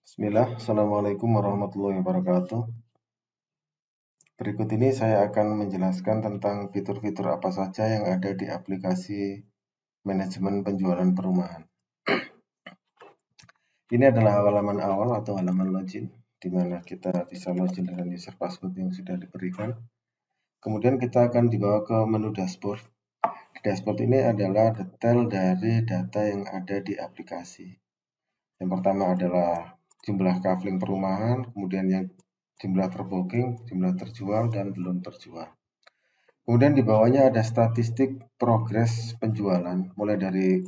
Bismillah, Assalamualaikum warahmatullahi wabarakatuh. Berikut ini saya akan menjelaskan tentang fitur-fitur apa saja yang ada di aplikasi manajemen penjualan perumahan. Ini adalah halaman awal atau halaman login, di mana kita bisa login dengan user password yang sudah diberikan. Kemudian kita akan dibawa ke menu dashboard. Di dashboard ini adalah detail dari data yang ada di aplikasi. Yang pertama adalah jumlah kafling perumahan, kemudian yang jumlah terbooking, jumlah terjual, dan belum terjual. Kemudian di bawahnya ada statistik progres penjualan, mulai dari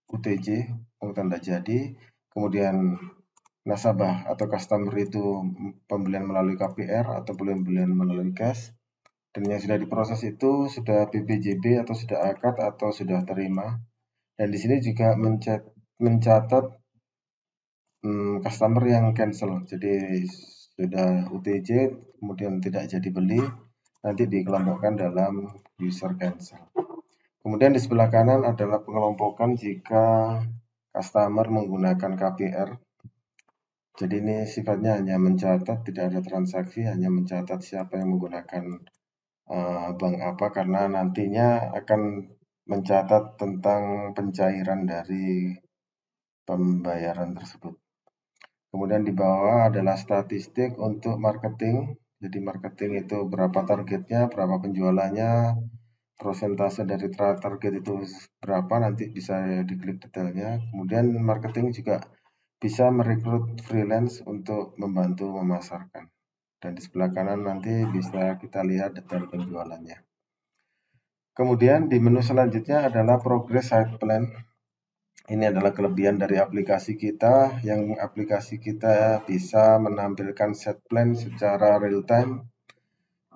UTJ, tanda jadi, kemudian nasabah atau customer itu pembelian melalui KPR atau pembelian melalui cash, dan yang sudah diproses itu sudah BPJB atau sudah akad atau sudah terima. Dan di sini juga mencatat customer yang cancel, jadi sudah UTJ kemudian tidak jadi beli, nanti dikelompokkan dalam user cancel. Kemudian di sebelah kanan adalah pengelompokan jika customer menggunakan KPR. Jadi ini sifatnya hanya mencatat, tidak ada transaksi, hanya mencatat siapa yang menggunakan bank apa, karena nantinya akan mencatat tentang pencairan dari pembayaran tersebut. Kemudian di bawah adalah statistik untuk marketing. Jadi marketing itu berapa targetnya, berapa penjualannya, persentase dari target itu berapa, nanti bisa diklik detailnya. Kemudian marketing juga bisa merekrut freelance untuk membantu memasarkan. Dan di sebelah kanan nanti bisa kita lihat detail penjualannya. Kemudian di menu selanjutnya adalah progress site plan. Ini adalah kelebihan dari aplikasi kita, yang aplikasi kita bisa menampilkan set plan secara real time,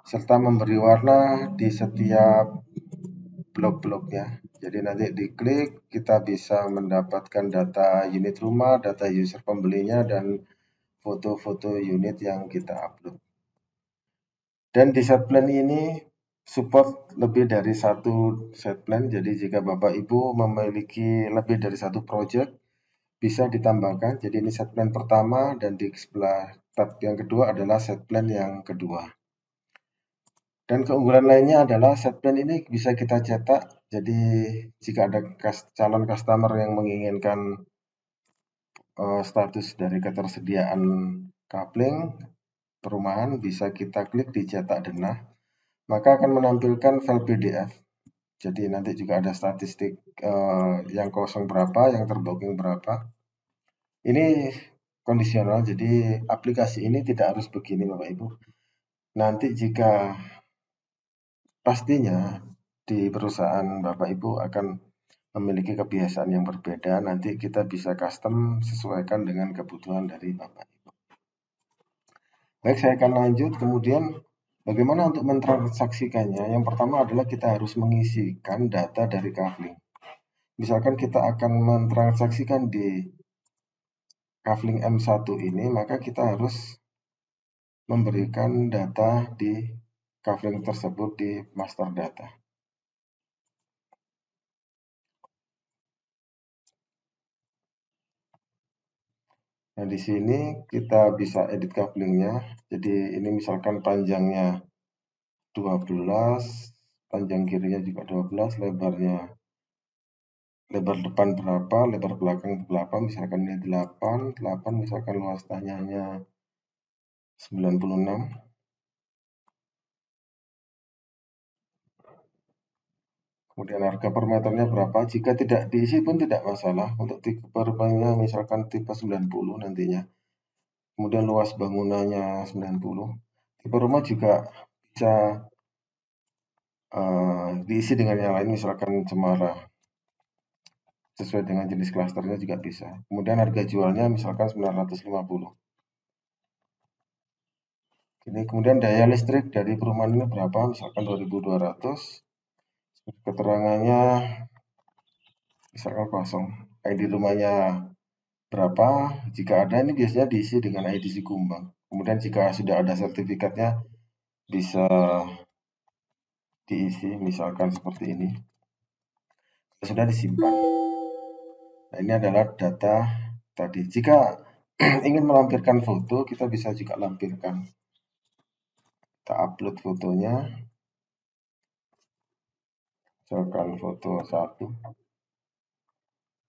serta memberi warna di setiap blok-bloknya. Jadi nanti diklik, kita bisa mendapatkan data unit rumah, data user pembelinya, dan foto-foto unit yang kita upload. Dan di set plan ini support lebih dari satu set plan, jadi jika Bapak Ibu memiliki lebih dari satu project, bisa ditambahkan. Jadi ini set plan pertama, dan di sebelah tab yang kedua adalah set plan yang kedua. Dan keunggulan lainnya adalah set plan ini bisa kita cetak. Jadi jika ada calon customer yang menginginkan status dari ketersediaan kapling perumahan, bisa kita klik di cetak denah, maka akan menampilkan file PDF. Jadi nanti juga ada statistik yang kosong berapa, yang terbooking berapa. Ini kondisional, jadi aplikasi ini tidak harus begini Bapak Ibu. Nanti jika pastinya di perusahaan Bapak Ibu akan memiliki kebiasaan yang berbeda, nanti kita bisa custom sesuaikan dengan kebutuhan dari Bapak Ibu. Baik, saya akan lanjut. Kemudian bagaimana untuk mentransaksikannya? Yang pertama adalah kita harus mengisikan data dari kafling. Misalkan kita akan mentransaksikan di kafling M1 ini, maka kita harus memberikan data di kafling tersebut di master data. Nah, di sini kita bisa edit kaplingnya. Jadi ini misalkan panjangnya 12, panjang kirinya juga 12, lebar depan berapa, lebar belakang berapa, misalkan ini 8 misalkan luas tanahnya 96. Kemudian harga per meternya berapa, jika tidak diisi pun tidak masalah. Untuk tipe perumahannya misalkan tipe 90 nantinya. Kemudian luas bangunannya 90. Tipe rumah juga bisa diisi dengan yang lain, misalkan cemara. Sesuai dengan jenis klasternya juga bisa. Kemudian harga jualnya misalkan 950. Ini kemudian daya listrik dari perumahan ini berapa, misalkan 2200. Keterangannya misalkan kosong. ID rumahnya berapa, jika ada ini biasanya diisi dengan ID Sikumbang. Kemudian jika sudah ada sertifikatnya bisa diisi, misalkan seperti ini. Sudah disimpan. Nah, ini adalah data tadi. Jika ingin melampirkan foto, kita bisa juga lampirkan. Kita upload fotonya, misalkan foto 1,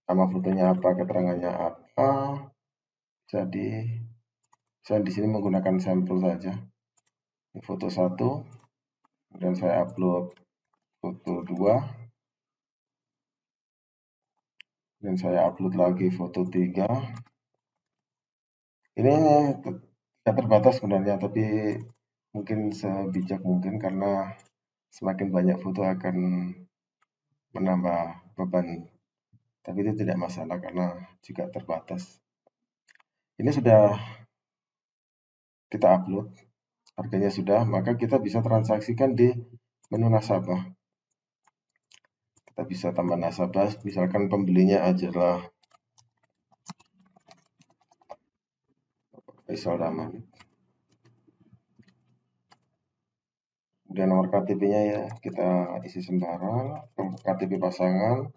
nama fotonya apa, keterangannya apa. Jadi saya di sini menggunakan sampel saja. Ini foto 1, kemudian saya upload foto 2, dan saya upload lagi foto 3. Ini tidak terbatas sebenarnya, tapi mungkin sebijak mungkin karena semakin banyak foto akan menambah beban. Tapi itu tidak masalah karena juga terbatas. Ini sudah kita upload, harganya sudah, maka kita bisa transaksikan di menu nasabah. Kita bisa tambah nasabah, misalkan pembelinya adalah Faisal Rahman. Kemudian nomor KTP-nya ya kita isi sembarang, KTP pasangan,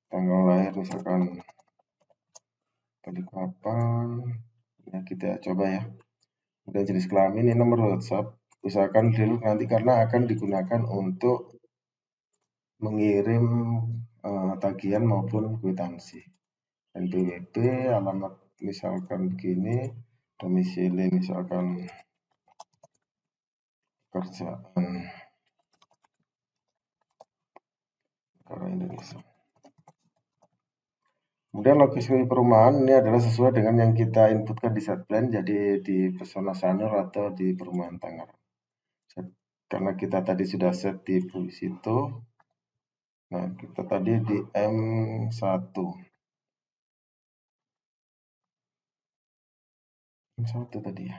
tanggal lahir misalkan Balikpapan, ya kita coba ya. Kemudian jenis kelamin, ini nomor WhatsApp, usahakan dulu nanti karena akan digunakan untuk mengirim tagihan maupun kwitansi. NPWP, alamat misalkan begini, domisili misalkan kerjaan negara Indonesia. Kemudian lokasi perumahan ini adalah sesuai dengan yang kita inputkan di setplan, jadi di Pesona Sanur atau di Perumahan Tangerang. Karena kita tadi sudah set di situ, nah kita tadi di M1. M1 tadi ya.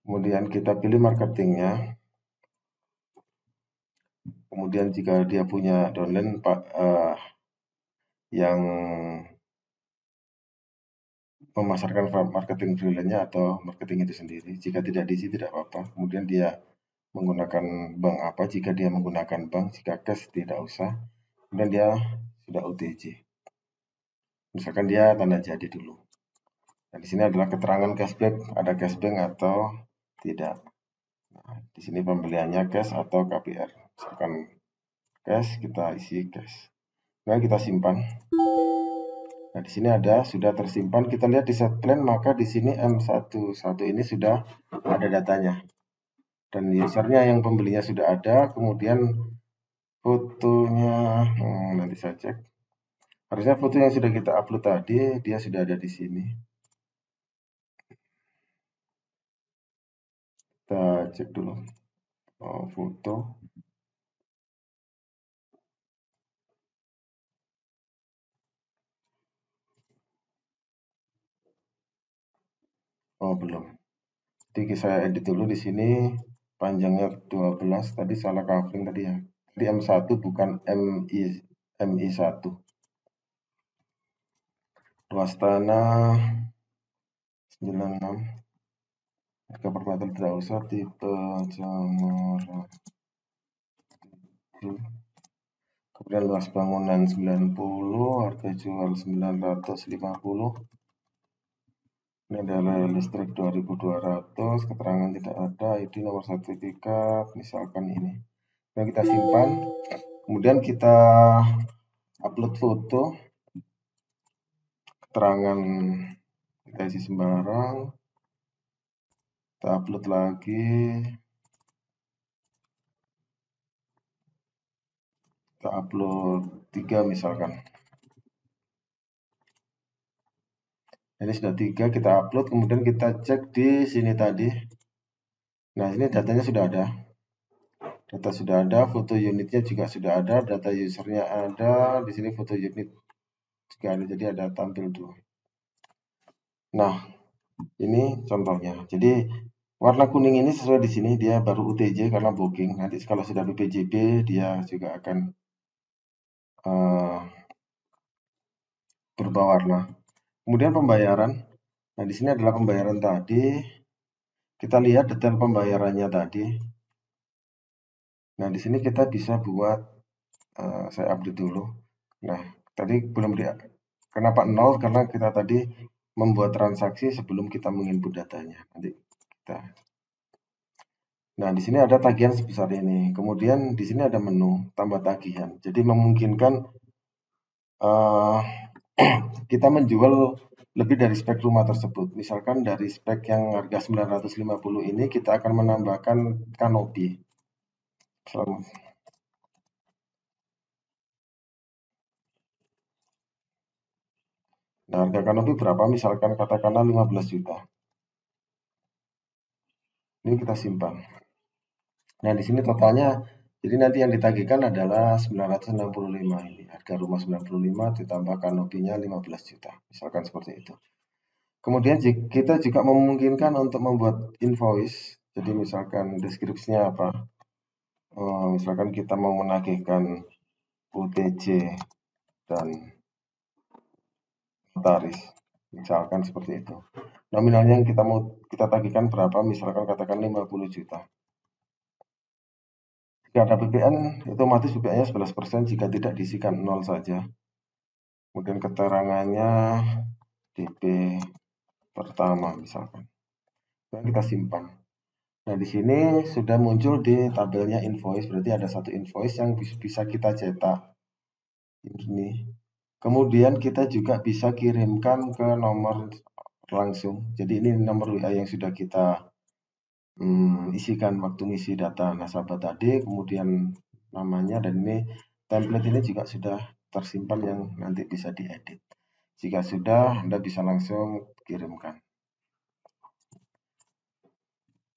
Kemudian kita pilih marketingnya. Kemudian jika dia punya downline yang memasarkan marketing freelance-nya atau marketing itu sendiri. Jika tidak diisi tidak apa-apa. Kemudian dia menggunakan bank apa, jika dia menggunakan bank, jika cash tidak usah. Kemudian dia sudah OTC. Misalkan dia tanda jadi dulu. Nah, di sini adalah keterangan cashback, ada cashback atau tidak. Nah, di sini pembeliannya cash atau KPR. Misalkan cash, kita isi cash. Nah, kita simpan. Nah, di sini ada sudah tersimpan. Kita lihat di set plan, maka di sini M11 ini sudah ada datanya. Dan usernya yang pembelinya sudah ada, kemudian fotonya nanti saya cek. Harusnya foto yang sudah kita upload tadi dia sudah ada di sini. Kita cek dulu. Foto. Belum. Jadi saya edit dulu di sini panjangnya 12, tadi salah covering tadi ya. Jadi M1 bukan MI1. Luas tanah 96. Harga per meter tidak usah, tipe Jamara. Kemudian luas bangunan 90, harga jual 950. Ini adalah listrik 2200, keterangan tidak ada, ID nomor sertifikat, misalkan ini. Nah, kita simpan, kemudian kita upload foto, keterangan kita isi sembarang, kita upload lagi, kita upload 3 misalkan. Ini sudah 3, kita upload, kemudian kita cek di sini tadi. Nah, ini datanya sudah ada. Data sudah ada, foto unitnya juga sudah ada, data usernya ada, di sini foto unit juga ada, jadi ada tampil 2. Nah, ini contohnya. Jadi warna kuning ini sesuai di sini dia baru UTJ karena booking. Nanti kalau sudah BPJB dia juga akan berubah warna. Kemudian pembayaran. Nah, di sini adalah pembayaran tadi. Kita lihat detail pembayarannya tadi. Nah, di sini kita bisa buat saya update dulu. Nah, tadi belum Kenapa 0? Karena kita tadi membuat transaksi sebelum kita menginput datanya. Nanti kita. Nah, di sini ada tagihan sebesar ini. Kemudian di sini ada menu tambah tagihan. Jadi memungkinkan kita menjual lebih dari spek rumah tersebut. Misalkan dari spek yang harga 950 ini kita akan menambahkan kanopi. Nah, harga kanopi berapa? Misalkan katakanlah 15 juta. Ini kita simpan. Nah, di sini totalnya, jadi nanti yang ditagihkan adalah 965 ini. Harga rumah 95 ditambah kanopinya 15 juta. Misalkan seperti itu. Kemudian kita juga memungkinkan untuk membuat invoice. Jadi misalkan deskripsinya apa? Misalkan kita mau menagihkan UTJ dan notaris. Misalkan seperti itu. Nominalnya yang kita tagihkan berapa? Misalkan katakan 50 juta. Jika ada PPN, otomatis PPN-nya 11%, jika tidak diisikan 0 saja. Kemudian keterangannya DP pertama misalkan. Dan kita simpan. Nah, di sini sudah muncul di tabelnya invoice, berarti ada satu invoice yang bisa kita cetak. Ini. Kemudian kita juga bisa kirimkan ke nomor langsung. Jadi ini nomor WA yang sudah kita isikan waktu ngisi data nasabah tadi, kemudian namanya, dan ini template ini juga sudah tersimpan yang nanti bisa diedit. Jika sudah, Anda bisa langsung kirimkan.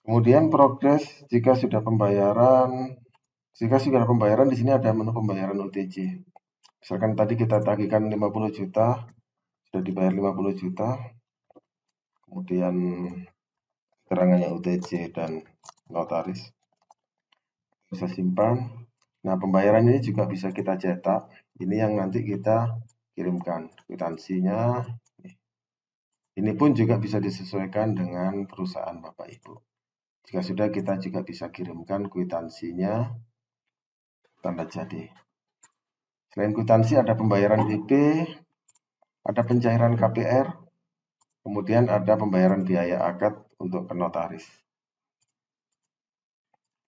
Kemudian progres jika sudah pembayaran. Jika sudah pembayaran, di sini ada menu pembayaran UTJ. Misalkan tadi kita tagihkan 50 juta, sudah dibayar 50 juta. Kemudian keterangannya UTJ dan notaris. Bisa simpan. Nah, pembayaran ini juga bisa kita cetak. Ini yang nanti kita kirimkan kwitansinya. Ini pun juga bisa disesuaikan dengan perusahaan Bapak Ibu. Jika sudah, kita juga bisa kirimkan kwitansinya tanda jadi. Selain kwitansi ada pembayaran DP, ada pencairan KPR, kemudian ada pembayaran biaya akad untuk ke notaris.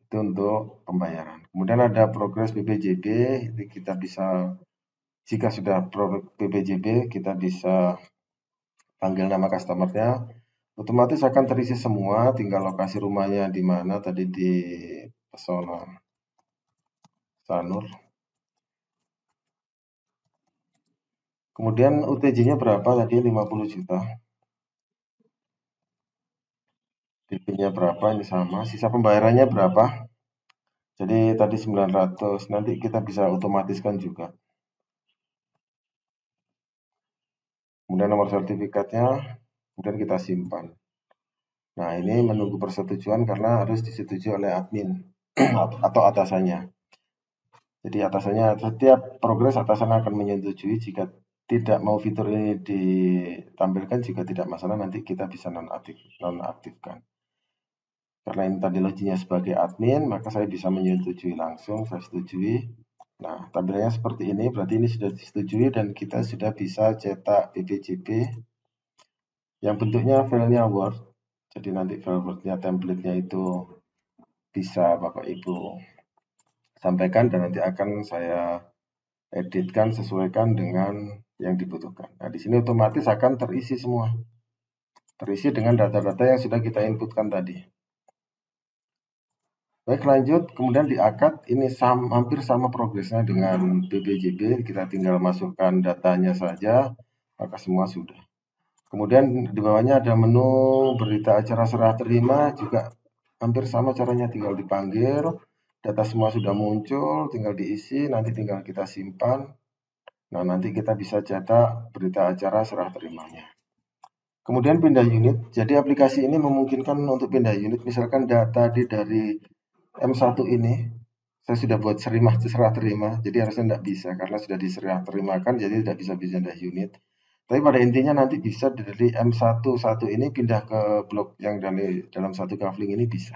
Itu untuk pembayaran. Kemudian ada progres BPJB, ini kita bisa, jika sudah BPJB, kita bisa panggil nama customernya, otomatis akan terisi semua, tinggal lokasi rumahnya di mana, tadi di Pesona Sanur. Kemudian UTJ-nya berapa tadi? 50 juta. DP-nya berapa? Ini sama. Sisa pembayarannya berapa? Jadi tadi 900. Nanti kita bisa otomatiskan juga. Kemudian nomor sertifikatnya, kemudian kita simpan. Nah, ini menunggu persetujuan karena harus disetujui oleh admin atau atasannya. Jadi atasannya, setiap progres atasan akan menyetujui. Jika tidak mau fitur ini ditampilkan, jika tidak masalah, nanti kita bisa nonaktifkan. Karena ini tadi loginya sebagai admin, maka saya bisa menyetujui langsung, saya setujui. Nah, tampilannya seperti ini, berarti ini sudah disetujui dan kita sudah bisa cetak BPJB yang bentuknya filenya Word. Jadi nanti file Word-nya, template-nya itu bisa Bapak Ibu sampaikan dan nanti akan saya editkan, sesuaikan dengan yang dibutuhkan. Nah, di sini otomatis akan terisi semua. Terisi dengan data-data yang sudah kita inputkan tadi. Baik, lanjut. Kemudian di akad ini hampir sama progresnya dengan BPJB. Kita tinggal masukkan datanya saja, maka semua sudah. Kemudian di bawahnya ada menu berita acara serah terima, juga hampir sama caranya, tinggal dipanggil. Data semua sudah muncul, tinggal diisi, nanti tinggal kita simpan. Nah, nanti kita bisa cetak berita acara serah terimanya. Kemudian pindah unit. Jadi aplikasi ini memungkinkan untuk pindah unit. Misalkan data dari M1 ini saya sudah buat serah terima, jadi harusnya tidak bisa karena sudah diserah terimakan, jadi tidak bisa pindah unit. Tapi pada intinya nanti bisa dari M1 ini pindah ke blok yang dalam satu kafling ini bisa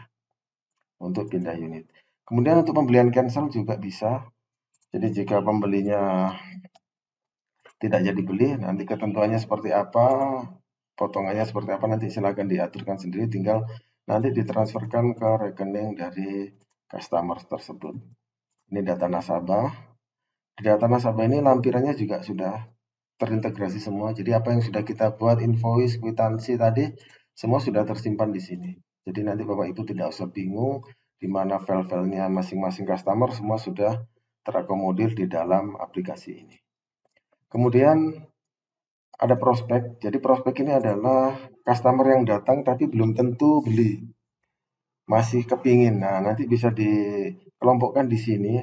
untuk pindah unit. Kemudian untuk pembelian cancel juga bisa. Jadi jika pembelinya tidak jadi beli, nanti ketentuannya seperti apa, potongannya seperti apa, nanti silakan diaturkan sendiri, tinggal nanti ditransferkan ke rekening dari customer tersebut. Ini data nasabah. Di data nasabah ini lampirannya juga sudah terintegrasi semua. Jadi apa yang sudah kita buat invoice, kwitansi tadi, semua sudah tersimpan di sini. Jadi nanti Bapak Ibu tidak usah bingung di mana file-filenya masing-masing customer, semua sudah terakomodir di dalam aplikasi ini. Kemudian ada prospek. Jadi prospek ini adalah customer yang datang tapi belum tentu beli, masih kepingin. Nah, nanti bisa dikelompokkan di sini,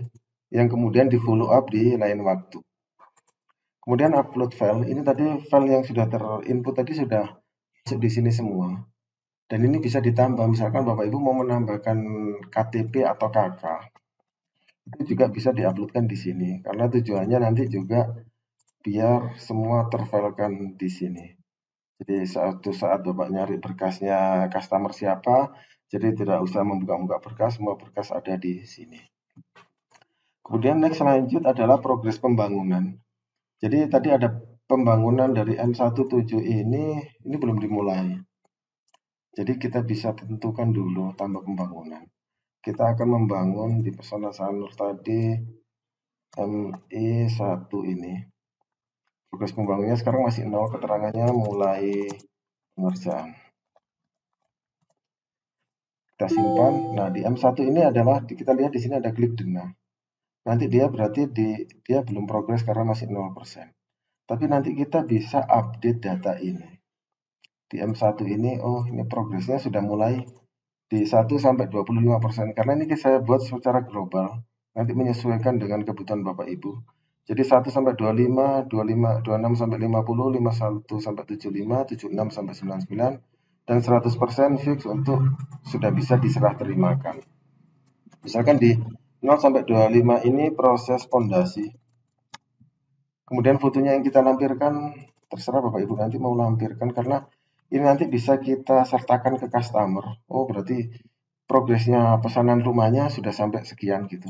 yang kemudian di follow up di lain waktu. Kemudian upload file, ini tadi file yang sudah terinput tadi sudah masuk di sini semua. Dan ini bisa ditambah, misalkan Bapak Ibu mau menambahkan KTP atau KK, itu juga bisa diuploadkan di sini. Karena tujuannya nanti juga biar semua terfilekan di sini. Jadi suatu saat Bapak nyari berkasnya customer siapa, jadi tidak usah membuka-buka berkas, semua berkas ada di sini. Kemudian next lanjut adalah progres pembangunan. Jadi tadi ada pembangunan dari M17 ini belum dimulai. Jadi kita bisa tentukan dulu tambah pembangunan. Kita akan membangun di Pesona Sanur tadi MI1 ini. Progres pembangunannya sekarang masih 0, keterangannya mulai pengerjaan. Kita simpan. Nah, di M1 ini adalah kita lihat di sini ada klik denah. Nanti dia berarti dia belum progres karena masih 0%. Tapi nanti kita bisa update data ini. Di M1 ini, oh ini progresnya sudah mulai di 1 sampai 25%. Karena ini saya buat secara global, nanti menyesuaikan dengan kebutuhan Bapak Ibu. Jadi 1 sampai 25, 26 sampai 50, 51 sampai 75, 76 sampai 99, dan 100% fix untuk sudah bisa diserah terimakan. Misalkan di 0 sampai 25 ini proses pondasi. Kemudian fotonya yang kita lampirkan, terserah Bapak Ibu nanti mau lampirkan, karena ini nanti bisa kita sertakan ke customer. Oh, berarti progresnya pesanan rumahnya sudah sampai sekian gitu.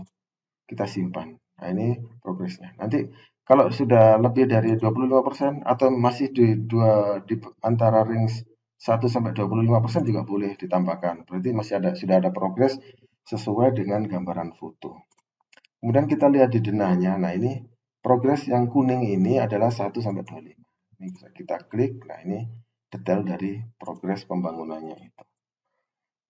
Kita simpan. Nah, ini progresnya. Nanti kalau sudah lebih dari 25% atau masih di antara range 1 sampai 25% juga boleh ditambahkan. Berarti sudah ada progres sesuai dengan gambaran foto. Kemudian kita lihat di denahnya. Nah, ini progres yang kuning ini adalah 1 sampai 25. Ini bisa kita klik. Nah, ini detail dari progres pembangunannya itu.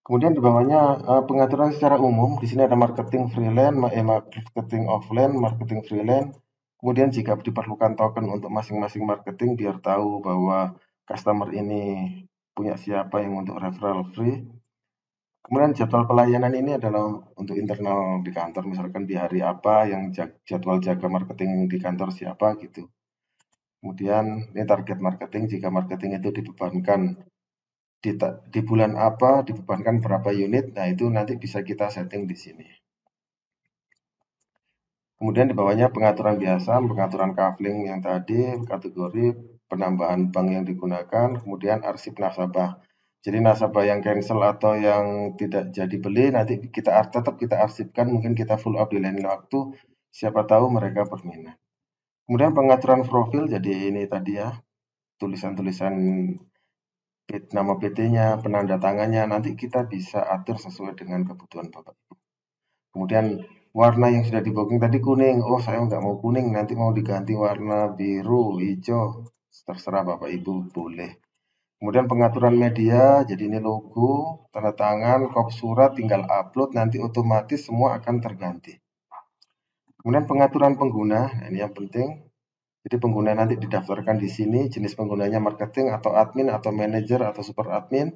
Kemudian di bawahnya pengaturan secara umum. Di sini ada marketing freelance, marketing offline, marketing freelance. Kemudian jika diperlukan token untuk masing-masing marketing biar tahu bahwa customer ini punya siapa yang untuk referral free. Kemudian jadwal pelayanan ini adalah untuk internal di kantor, misalkan di hari apa yang jadwal jaga marketing di kantor siapa gitu. Kemudian ini target marketing, jika marketing itu dibebankan di bulan apa, dibebankan berapa unit, nah itu nanti bisa kita setting di sini. Kemudian di bawahnya pengaturan biasa, pengaturan kafling yang tadi, kategori, penambahan bank yang digunakan, kemudian arsip nasabah. Jadi nasabah yang cancel atau yang tidak jadi beli, nanti tetap kita arsipkan, mungkin kita follow up di lain waktu, siapa tahu mereka berminat. Kemudian pengaturan profil, jadi ini tadi ya, tulisan-tulisan nama PT-nya, penanda tangannya, nanti kita bisa atur sesuai dengan kebutuhan Bapak Ibu. Kemudian warna yang sudah di booking tadi kuning, oh saya nggak mau kuning, nanti mau diganti warna biru, hijau, terserah Bapak Ibu boleh. Kemudian pengaturan media, jadi ini logo, tanda tangan, kop surat, tinggal upload, nanti otomatis semua akan terganti. Kemudian pengaturan pengguna, nah ini yang penting. Jadi pengguna nanti didaftarkan di sini, jenis penggunanya marketing atau admin atau manajer atau super admin,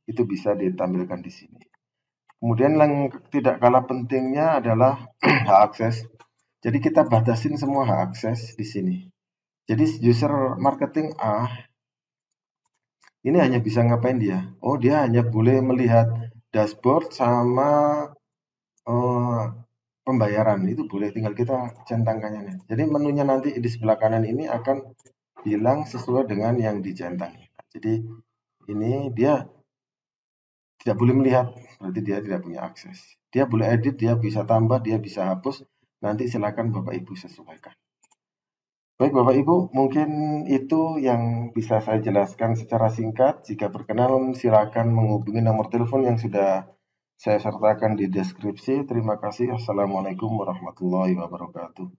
itu bisa ditampilkan di sini. Kemudian yang tidak kalah pentingnya adalah hak akses. Jadi kita batasin semua hak akses di sini. Jadi user marketing A ini hanya bisa ngapain dia? Oh, dia hanya boleh melihat dashboard sama pembayaran. Itu boleh, tinggal kita centangkannya. Jadi menunya nanti di sebelah kanan ini akan hilang sesuai dengan yang dicentang. Jadi ini dia tidak boleh melihat, berarti dia tidak punya akses. Dia boleh edit, dia bisa tambah, dia bisa hapus. Nanti silakan Bapak Ibu sesuaikan. Baik Bapak Ibu, mungkin itu yang bisa saya jelaskan secara singkat. Jika berkenan, silakan menghubungi nomor telepon yang sudah saya sertakan di deskripsi. Terima kasih. Assalamualaikum warahmatullahi wabarakatuh.